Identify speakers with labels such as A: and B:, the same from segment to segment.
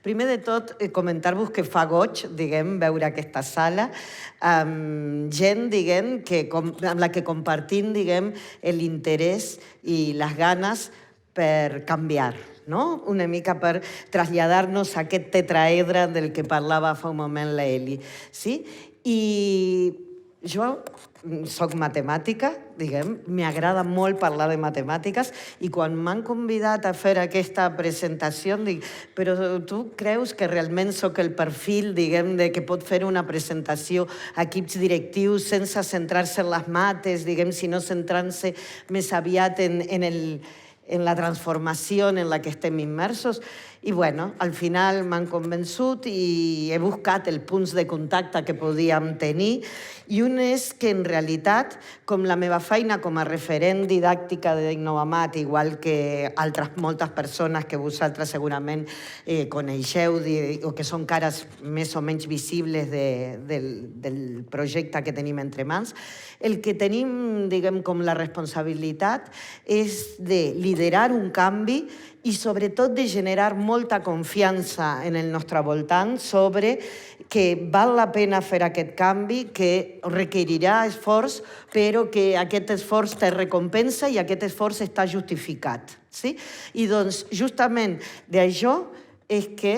A: Primer de tot, comentar-vos que fa goig, diguem, veure aquesta sala, amb gent, diguem, amb la que compartim, diguem, l'interès i les ganes per canviar, no? Una mica per traslladar-nos a aquest tetraedre del que parlava fa un moment l'Eli, sí? I jo soc matemàtica, diguem, m'agrada molt parlar de matemàtiques i quan m'han convidat a fer aquesta presentació em dic, però tu creus que realment sóc el perfil, diguem, de que pot fer una presentació a equips directius sense centrar-se en les mates, diguem, sinó centrant-se més aviat en la transformació en la que estem immersos? I, bueno, al final m'han convençut i he buscat els punts de contacte que podíem tenir i un és que, en realitat, com la meva feina com a referent didàctica d'Innovamat, igual que altres moltes persones que vosaltres segurament coneixeu o que són cares més o menys visibles del projecte que tenim entre mans, el que tenim, diguem, com la responsabilitat és de liderar un canvi i sobretot de generar molta confiança en el nostre voltant sobre que val la pena fer aquest canvi, que requerirà esforç, però que aquest esforç té recompensa i aquest esforç està justificat. Sí? I doncs, justament d'això és que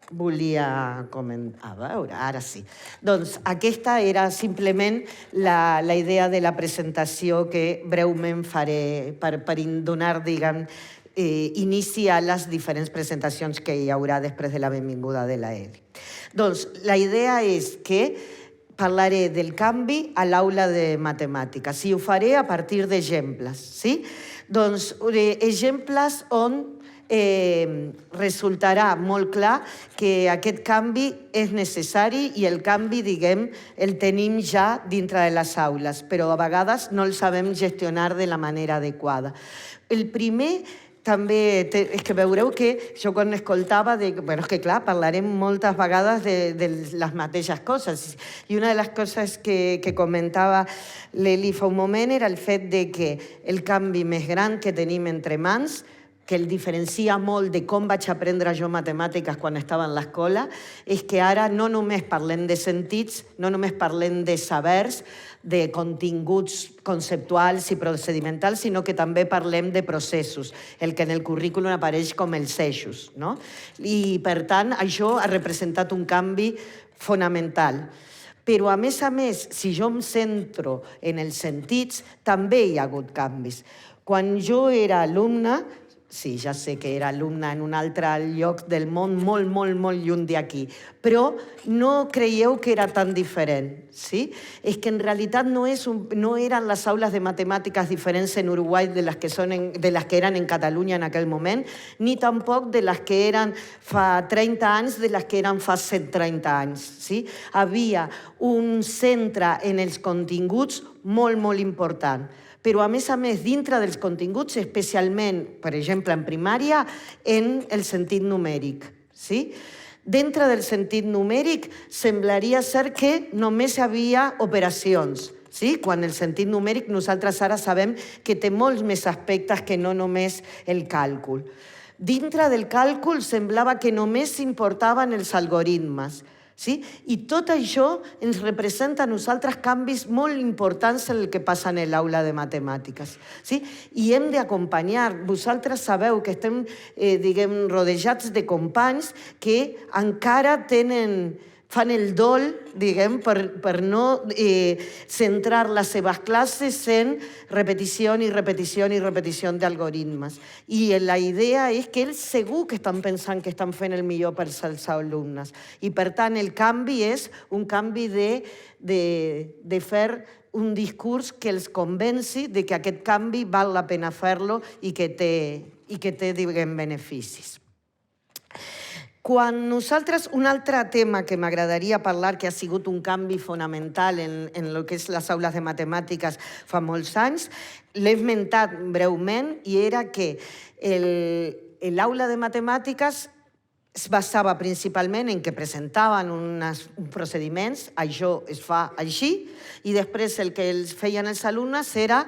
A: volia comentar. A veure, ara sí. Doncs aquesta era simplement la idea de la presentació que breument faré per donar, diguem, inici a les diferents presentacions que hi haurà després de la benvinguda de l'Eli. Doncs la idea és que parlaré del canvi a l'aula de matemàtiques i ho faré a partir d'exemples, sí? Doncs exemples on resultarà molt clar que aquest canvi és necessari i el canvi, diguem, el tenim ja dintre de les aules, però a vegades no el sabem gestionar de la manera adequada. El primer també és que veureu que jo quan escoltava, bueno, és que clar, parlarem moltes vegades de les mateixes coses i una de les coses que comentava l'Eli fa un moment era el fet de que el canvi més gran que tenim entre mans, que el diferencia molt de com vaig aprendre jo matemàtiques quan estava en l'escola, és que ara no només parlem de sentits, no només parlem de sabers, de continguts conceptuals i procedimentals, sinó que també parlem de processos, el que en el currículum apareix com els eixos, no? I, per tant, això ha representat un canvi fonamental. Però, a més, si jo em centro en els sentits, també hi ha hagut canvis. Quan jo era alumna, sí, ja sé que era alumna en un altre lloc del món, molt, molt, molt lluny d'aquí, però no creieu que era tan diferent, sí? És que en realitat no eren les aules de matemàtiques diferents en Uruguai de les que eren en Catalunya en aquell moment, ni tampoc de les que eren fa 30 anys, de les que eren fa 130 anys, sí? Havia un centre en els continguts molt, molt important. Però, a més, dintre dels continguts, especialment, per exemple, en primària, en el sentit numèric. Sí? Dintre del sentit numèric semblaria ser que només hi havia operacions. Sí? Quan el sentit numèric nosaltres ara sabem que té molts més aspectes que no només el càlcul. Dintre del càlcul semblava que només importaven els algoritmes. Sí? I tot això ens representa a nosaltres canvis molt importants en el que passa en l'aula de matemàtiques. Sí? I hem d'acompanyar. Vosaltres sabeu que estem, diguem, rodejats de companys que encara fan el dol, diguem, per no centrar les seves classes en repetició i repetició i repetició d'algoritmes. I la idea és que ells segur que estan pensant que estan fent el millor per als alumnes. I, per tant, el canvi és un canvi de fer un discurs que els convenci de que aquest canvi val la pena fer-lo i que té, diguem, beneficis. Quan nosaltres, un altre tema que m'agradaria parlar, que ha sigut un canvi fonamental en el que és les aules de matemàtiques fa molts anys, l'he esmentat breument i era que l'aula de matemàtiques es basava principalment en que presentaven uns procediments, això es fa així, i després el que feien els alumnes era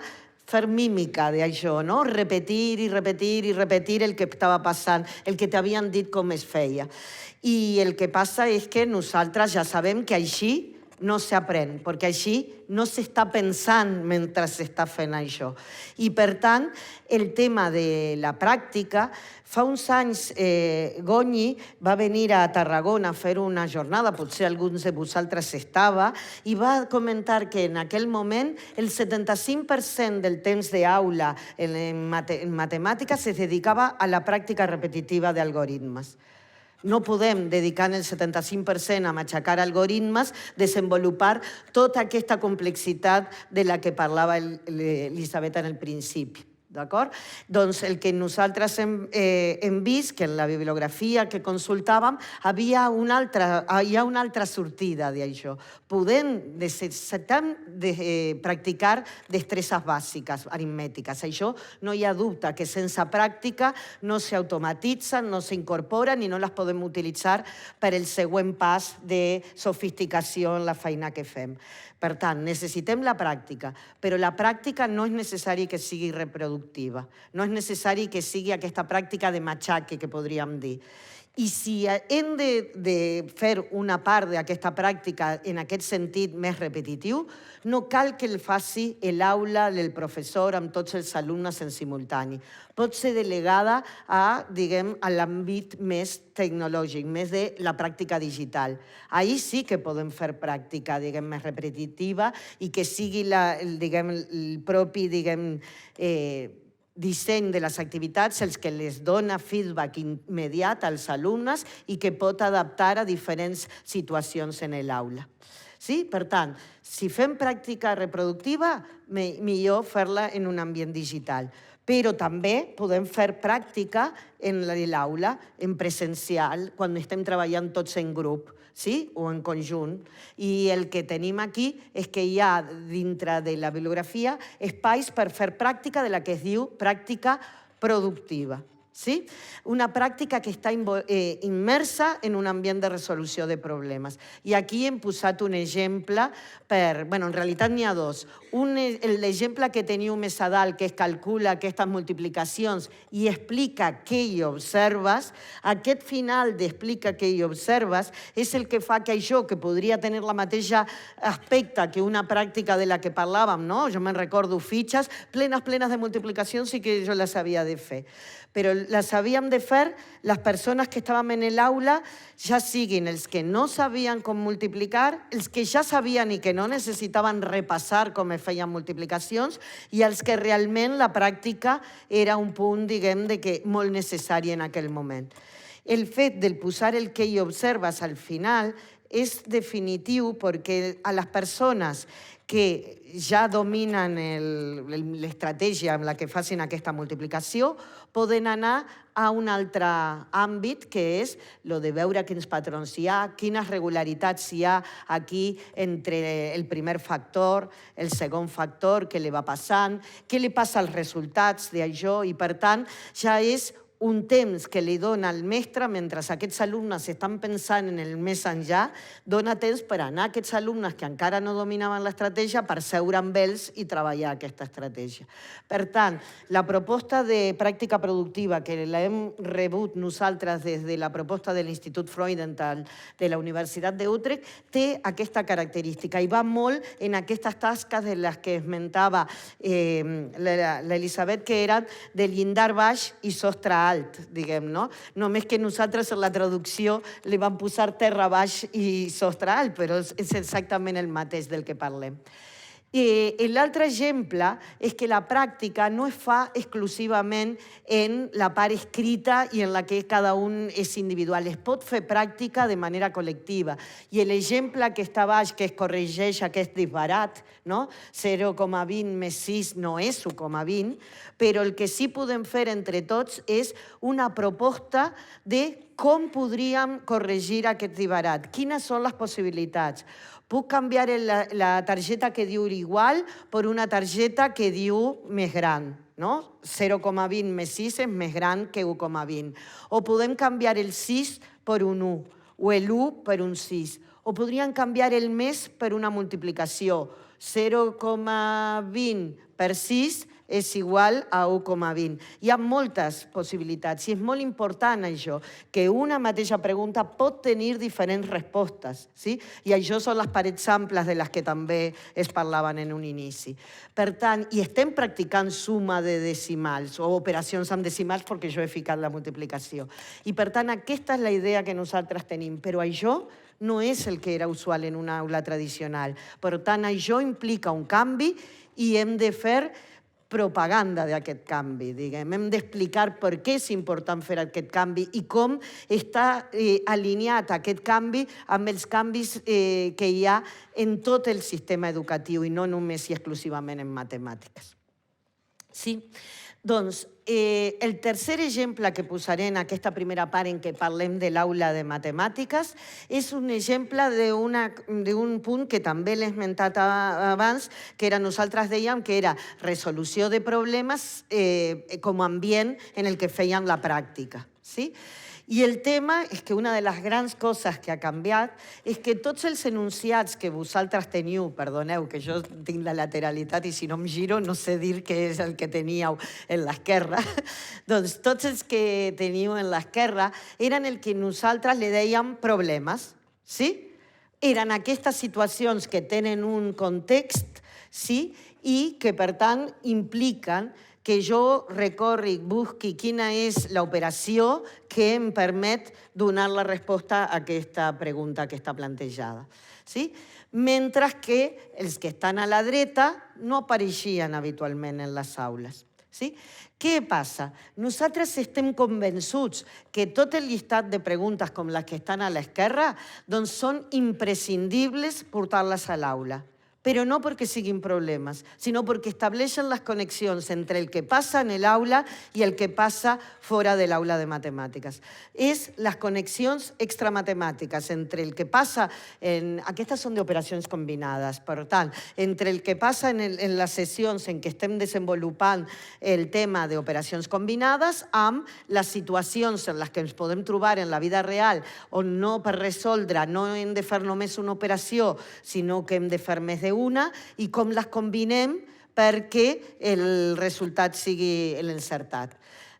A: fer mímica d'això, no? Repetir i repetir i repetir el que estava passant, el que t'havien dit com es feia. I el que passa és que nosaltres ja sabem que així no s'aprèn, perquè així no s'està pensant mentre s'està fent això. I, per tant, el tema de la pràctica, fa uns anys Gonyi va venir a Tarragona a fer una jornada, potser alguns de vosaltres estava, i va comentar que en aquell moment el 75% del temps d'aula en matemàtiques es dedicava a la pràctica repetitiva d'algoritmes. No podem dedicar el 75% a matxacar algoritmes, desenvolupar tota aquesta complexitat de la que parlava Elisabet en el principi. D'acord? Doncs el que nosaltres hem vist, que en la bibliografia que consultàvem, hi ha una altra sortida d'això. Necessitem practicar destreses bàsiques, aritmètiques. Això no hi ha dubte, que sense pràctica no s'automatitzen, no s'incorporen i no les podem utilitzar per al següent pas de sofisticació en la feina que fem. Per tant, necessitem la pràctica, però la pràctica no és necessari que sigui reproductiva, no és necessari que sigui aquesta pràctica de matxaque, que podríem dir. I si hem de fer una part d'aquesta pràctica en aquest sentit més repetitiu, no cal que el faci l'aula del professor amb tots els alumnes en simultani. Pot ser delegada a l'àmbit més tecnològic, més de la pràctica digital. Ahí sí que podem fer pràctica més repetitiva i que sigui el propi disseny de les activitats els que les dona feedback immediat als alumnes i que pot adaptar a diferents situacions en l'aula. Sí? Per tant, si fem pràctica reproductiva, millor fer-la en un ambient digital. Però també podem fer pràctica en l'aula, en presencial, quan estem treballant tots en grup, sí? O en conjunt. I el que tenim aquí és que hi ha, dintre de la bibliografia, espais per fer pràctica de la que es diu pràctica productiva. Sí? Una pràctica que està immersa en un ambient de resolució de problemes. I aquí hem posat un exemple en realitat n'hi ha dos. L'exemple que teniu més a dalt, que es calcula aquestes multiplicacions i explica què hi observes, aquest final d'explica què hi observes és el que fa que això, que podria tenir la mateixa aspecte que una pràctica de la que parlàvem, no? Jo me'n recordo fitxes plenes de multiplicacions i que jo les havia de fer. Però les havíem de fer les persones que estàvem en l'aula, ja siguin els que no sabien com multiplicar, els que ja sabien i que no necessitaven repassar com es feien multiplicacions, i els que realment la pràctica era un punt, molt necessari en aquell moment. El fet de posar el que hi observes al final és definitiu perquè a les persones que ja dominen l'estratègia amb la que facin aquesta multiplicació, poden anar a un altre àmbit, que és el de veure quins patrons hi ha, quines regularitats hi ha aquí entre el primer factor, el segon factor, què li va passant, què li passa als resultats d'això, i per tant ja és un temps que li dona al mestre, mentre aquests alumnes estan pensant en el més enllà, dona temps per anar a aquests alumnes que encara no dominaven l'estratègia per seure amb ells i treballar aquesta estratègia. Per tant, la proposta de pràctica productiva, que l'hem rebut nosaltres des de la proposta de l'Institut Freudenthal de la Universitat d'Utrecht, té aquesta característica i va molt en aquestes tasques de les que esmentava l'Elisabet, que eren de llindar baix i sostre alt, no? Només que nosaltres en la traducció li vam posar terra baix i sostre alt, però és exactament el mateix del que parlem. L'altre exemple és que la pràctica no es fa exclusivament en la part escrita i en la que cada un és individual. Es pot fer pràctica de manera col·lectiva. I l'exemple que està baix, que es corregeix aquest disbarat, 0,20 més 6 no és 1,20, però el que sí podem fer entre tots és una proposta de com podríem corregir aquest disbarat, quines són les possibilitats. Puc canviar la targeta que diu igual per una targeta que diu més gran, no? 0,20 més 6 és més gran que 1,20. O podem canviar el 6 per un 1, o l'1 per un 6. O podríem canviar el més per una multiplicació. 0,20 per 6 és igual a 1,20. Hi ha moltes possibilitats i és molt important això, que una mateixa pregunta pot tenir diferents respostes, sí? I això són les parets amples de les que també es parlaven en un inici. Per tant, i estem practicant suma de decimals o operacions amb decimals perquè jo he ficat la multiplicació. I per tant, aquesta és la idea que nosaltres tenim, però això no és el que era usual en una aula tradicional. Per tant, això implica un canvi i hem de fer propaganda d'aquest canvi, diguem. Hem d'explicar per què és important fer aquest canvi i com està alineat aquest canvi amb els canvis que hi ha en tot el sistema educatiu i no només i exclusivament en matemàtiques. Sí? Doncs el tercer exemple que posaré en aquesta primera part en què parlem de l'aula de matemàtiques és un exemple d'un punt que també l'he esmentat abans, que nosaltres dèiem que era resolució de problemes com a ambient en el que fèiem la pràctica. Sí? I el tema és que una de les grans coses que ha canviat és que tots els enunciats que vosaltres teniu, perdoneu que jo tinc la lateralitat i si no em giro no sé dir què és el que teníeu en l'esquerra, doncs tots els que teniu en l'esquerra eren el que nosaltres li dèiem problemes, sí? Eren aquestes situacions que tenen un context, sí? I que per tant impliquen que jo recorri, busqui quina és l'operació que em permet donar la resposta a aquesta pregunta que està plantejada. Sí? Mentre que els que estan a la dreta no apareixien habitualment en les aules. Sí? Què passa? Nosaltres estem convençuts que tot el llistat de preguntes com les que estan a l'esquerra doncs són imprescindibles portar-les a l'aula. Però no perquè siguin problemes, sinó perquè estableixen les connexions entre el que passa en l'aula i el que passa fora de l'aula de matemàtiques. És les connexions extramatemàtiques entre el que passa aquestes són d'operacions combinades, per tant, entre el que passa en les sessions en què estem desenvolupant el tema d'operacions combinades amb les situacions en les que ens podem trobar en la vida real on no per resoldre no hem de fer només una operació, sinó que hem de fer més una i com les combinem perquè el resultat sigui l'encertat.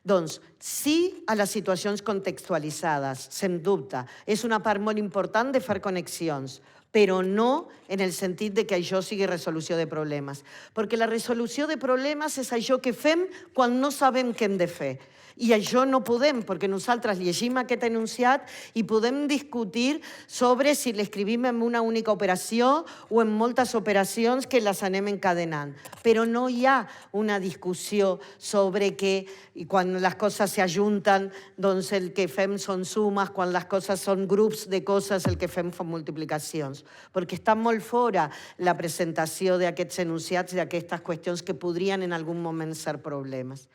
A: Doncs sí a les situacions contextualitzades, sens dubte. És una part molt important de fer connexions, però no en el sentit de que això sigui resolució de problemes. Perquè la resolució de problemes és això que fem quan no sabem què hem de fer. I això no podem, perquè nosaltres llegim aquest enunciat i podem discutir sobre si l'escrivim en una única operació o en moltes operacions que les anem encadenant. Però no hi ha una discussió sobre que quan les coses s'ajunten, doncs el que fem són sumes, quan les coses són grups de coses, el que fem són multiplicacions. Perquè està molt fora la presentació d'aquests enunciats i d'aquestes qüestions que podrien en algun moment ser problemes.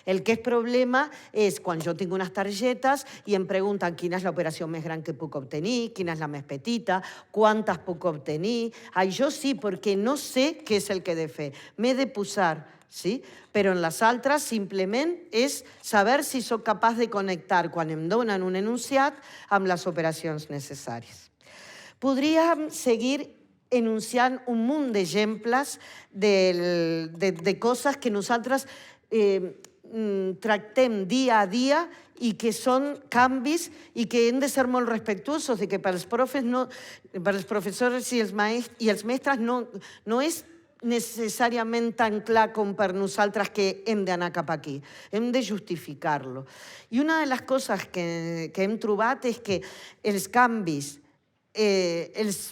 A: El que és problema és quan jo tinc unes targetes i em pregunten quina és l'operació més gran que puc obtenir, quina és la més petita, quantes puc obtenir. Això sí, perquè no sé què és el que he de fer. M'he de posar, sí? Però en les altres simplement és saber si soc capaç de connectar quan em donen un enunciat amb les operacions necessàries. Podríem seguir enunciant un munt d'exemples de coses que nosaltres tractem dia a dia i que són canvis i que hem de ser molt respectuosos de que per als professors i els mestres no és necessàriament tan clar com per nosaltres que hem d'anar cap aquí. Hem de justificar-lo. I una de les coses que hem trobat és que els canvis els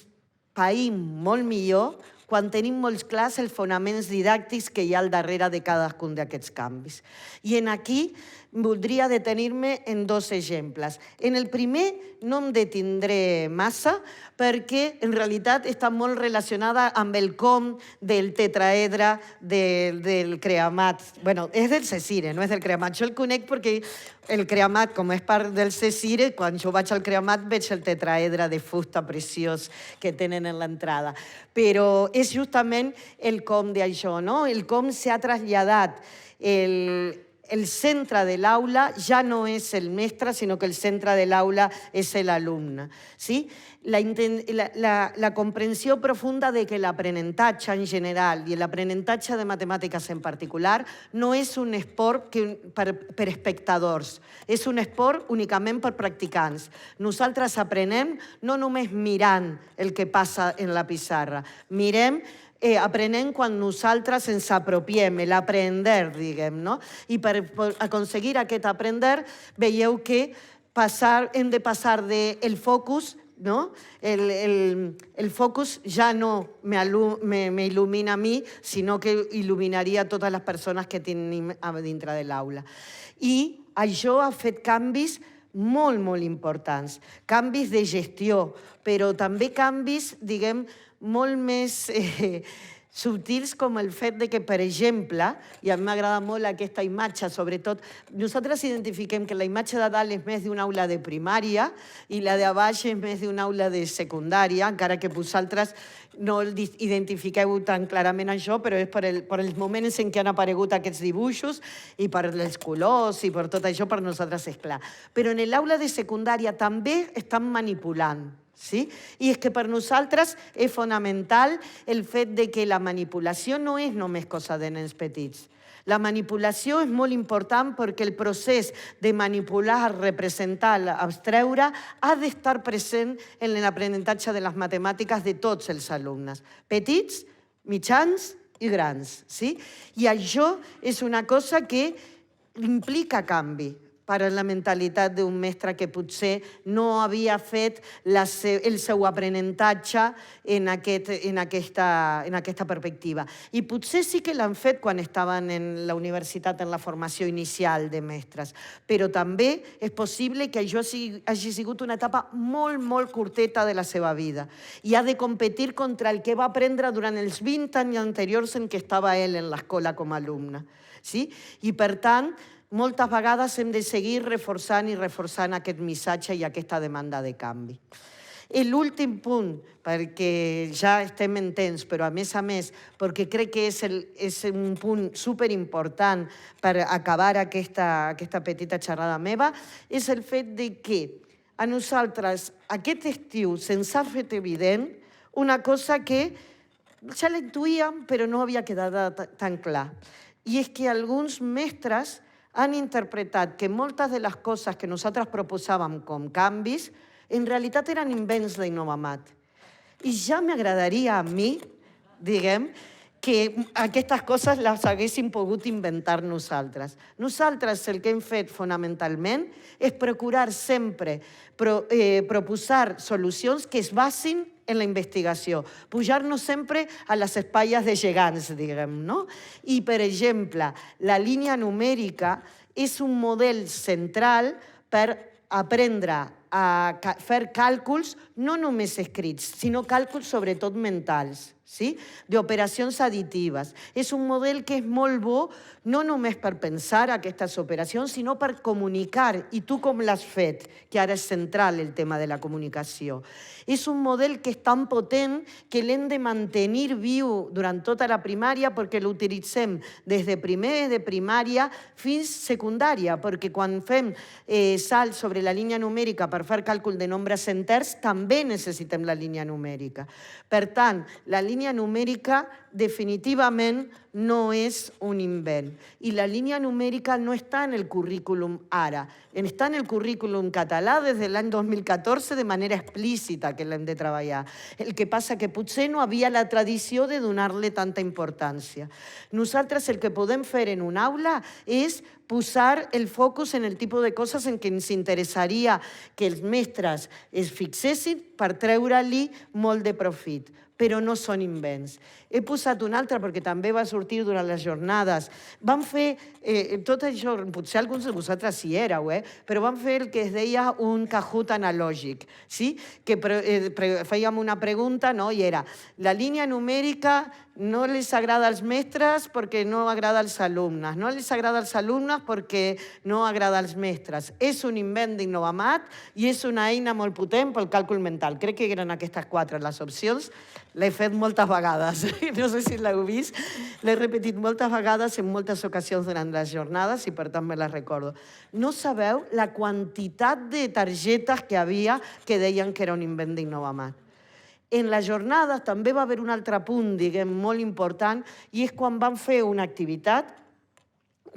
A: païm molt millor quan tenim molt clars els fonaments didàctics que hi ha al darrere de cadascun d'aquests canvis. I aquí voldria detenir-me en dos exemples. En el primer no em detindré massa perquè en realitat està molt relacionada amb el com del tetraedre del Creamat. Bé, és del CSIRE, no és del Creamat. Jo el conec perquè el Creamat, com és part del CSIRE, quan jo vaig al Creamat veig el tetraedre de fusta preciós que tenen en l'entrada. Però és justament el com d'això, no? El com s'ha traslladat el centre de l'aula ja no és el mestre, sinó que el centre de l'aula és l'alumne. Sí? La comprensió profunda de que l'aprenentatge en general i l'aprenentatge de matemàtiques en particular no és un esport per espectadors, és un esport únicament per practicants. Nosaltres aprenem no només mirant el que passa en la pissarra, aprenem quan nosaltres ens apropiem, l'aprender, diguem, no? I per aconseguir aquest aprender, veieu que hem de passar del focus, no? El focus ja no m'il·lumina a mi, sinó que il·luminaria totes les persones que tenim a dintre de l'aula. I això ha fet canvis molt, molt importants, canvis de gestió, però també canvis, diguem, molt més subtils com el fet de que, per exemple, i a mi m'agrada molt aquesta imatge, sobretot, nosaltres identifiquem que la imatge de dalt és més d'una aula de primària i la de baix és més d'una aula de secundària, encara que vosaltres no identifiqueu tan clarament això, però és per els moments en què han aparegut aquests dibuixos i per els colors i per tot això, per nosaltres és clar. Però en l'aula de secundària també estan manipulant. Sí? I és que per nosaltres és fonamental el fet de que la manipulació no és només cosa de nens petits. La manipulació és molt important perquè el procés de manipular, representar, abstreure ha d'estar present en l'aprenentatge de les matemàtiques de tots els alumnes, petits, mitjans i grans. Sí? I això és una cosa que implica canvi per a la mentalitat d'un mestre que potser no havia fet el seu aprenentatge en aquesta perspectiva. I potser sí que l'han fet quan estaven en la universitat, en la formació inicial de mestres, però també és possible que això hagi sigut una etapa molt, molt curteta de la seva vida i ha de competir contra el que va aprendre durant els 20 anys anteriors en què estava ell en l'escola com a alumne. I, per tant, moltes vegades hem de seguir reforçant i reforçant aquest missatge i aquesta demanda de canvi. I l'últim punt, perquè ja estem en temps, però a més, perquè crec que és un punt superimportant per acabar aquesta petita xerrada meva, és el fet de que a nosaltres aquest estiu se'ns ha fet evident una cosa que ja la intuíem però no havia quedat tan clar. I és que alguns mestres han interpretat que moltes de les coses que nosaltres proposàvem com canvis en realitat eren invents d'Innovamat. I ja m'agradaria a mi, diguem, que aquestes coses les haguéssim pogut inventar nosaltres. Nosaltres el que hem fet fonamentalment és procurar sempre proposar solucions que es basin en la investigació, pujar-nos sempre a les espatlles de gegants, diguem, no? I, per exemple, la línia numèrica és un model central per aprendre a fer càlculs no només escrits, sinó càlculs sobretot mentals, d'operacions additives. És un model que és molt bo no només per pensar aquestes operacions, sinó per comunicar, i tu com l'has fet, que ara és central el tema de la comunicació. És un model que és tan potent que l'hem de mantenir viu durant tota la primària perquè l'utilitzem des de primer de primària fins secundària, perquè quan fem salts sobre la línia numèrica per fer càlcul de nombres enters també necessitem la línia numèrica. Per tant, la línia numèrica definitivament no és un invent. I la línia numèrica no està en el currículum ara, està en el currículum català des de l'any 2014 de manera explícita que l'hem de treballar. El que passa que potser no havia la tradició de donar-li tanta importància. Nosaltres el que podem fer en una aula és posar el focus en el tipus de coses en què ens interessaria que els mestres es fixessin per treure-li molt de profit, però no són invents. He posat un altre perquè també va sortir durant les jornades. Vam fer tot això, potser alguns de vosaltres hi éreu, però vam fer el que es deia un Kahoot analògic, que fèiem una pregunta i era la línia numèrica no les agrada als mestres perquè no agrada als alumnes, no les agrada als alumnes perquè no agrada als mestres. És un invent d'Innovamat i és una eina molt potent pel càlcul mental. Crec que eren aquestes 4 les opcions. L'he fet moltes vegades, no sé si l'heu vist. L'he repetit moltes vegades en moltes ocasions durant les jornades i per tant me les recordo. No sabeu la quantitat de targetes que havia que deien que era un invent d'Innovamat. En les jornades també va haver un altre punt, diguem, molt important, i és quan vam fer una activitat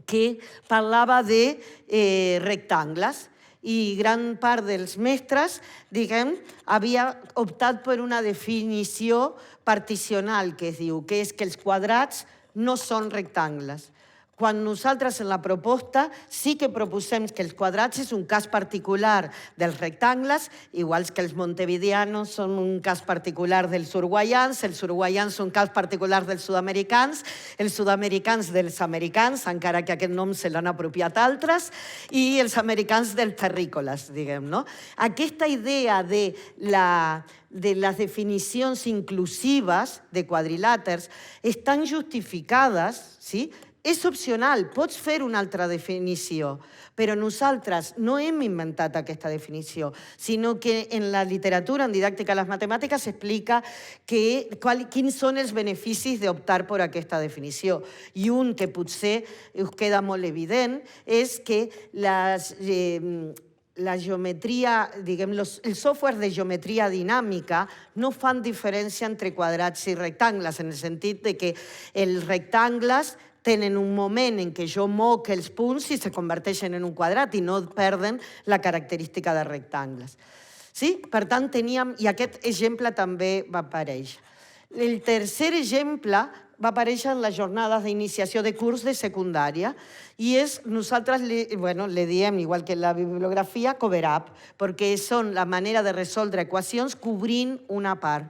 A: que parlava de rectangles i gran part dels mestres, diguem, havia optat per una definició particional, que es diu, que és que els quadrats no són rectangles. Quan nosaltres en la proposta sí que proposem que els quadrats és un cas particular dels rectangles, igual que els montevideanos són un cas particular dels uruguaians, els uruguaians són un cas particular dels sud-americans, els sud-americans dels americans, encara que aquest nom se l'han apropiat altres, i els americans dels terrícoles, diguem, no? Aquesta idea de les definicions inclusives de quadrilàters estan justificades, sí? És opcional, pots fer una altra definició, però nosaltres no hem inventat aquesta definició, sinó que en la literatura, en didàctica de les matemàtiques, s'explica quins són els beneficis d'optar per aquesta definició. I un que potser us queda molt evident és que la geometria, diguem, els softwares de geometria dinàmica no fan diferència entre quadrats i rectangles, en el sentit de que els rectangles tenen un moment en què jo moc els punts i se converteixen en un quadrat i no perden la característica de rectangles. Sí? Per tant, teníem, i aquest exemple també va aparèixer. El tercer exemple va aparèixer en les jornades d'iniciació de curs de secundària i és, nosaltres le diem, igual que en la bibliografia, cover-up, perquè són la manera de resoldre equacions cobrint una part.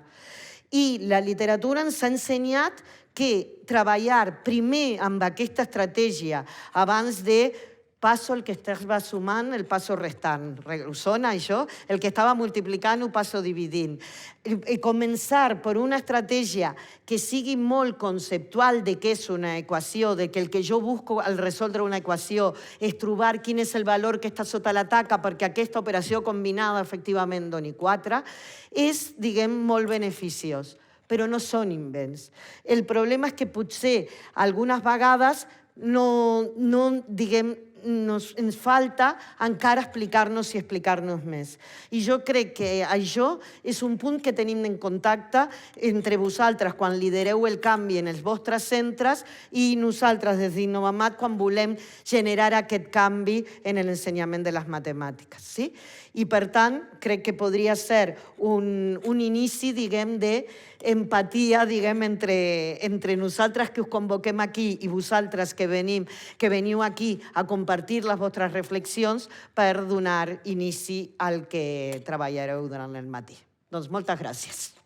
A: I la literatura ens ha ensenyat que treballar primer amb aquesta estratègia abans de passo el que estava sumant, el passo restant. Us sona això? El que estava multiplicant ho passo dividint. Començar per una estratègia que sigui molt conceptual de què és una equació, de que el que jo busco al resoldre una equació és trobar quin és el valor que està sota la taca perquè aquesta operació combinada efectivament doni 4, és, diguem, molt beneficiós, però no són invents. El problema és que potser algunes vegades ens falta encara explicar-nos i explicar-nos més. I jo crec que això és un punt que tenim en contacte entre vosaltres quan lidereu el canvi en els vostres centres i nosaltres des d'Innovamat quan volem generar aquest canvi en l'ensenyament de les matemàtiques. Sí? I per tant, crec que podria ser un inici, diguem, d'empatia, diguem, entre nosaltres que us convoquem aquí i vosaltres que veniu aquí a compartir les vostres reflexions per donar inici al que treballareu durant el matí. Doncs moltes gràcies.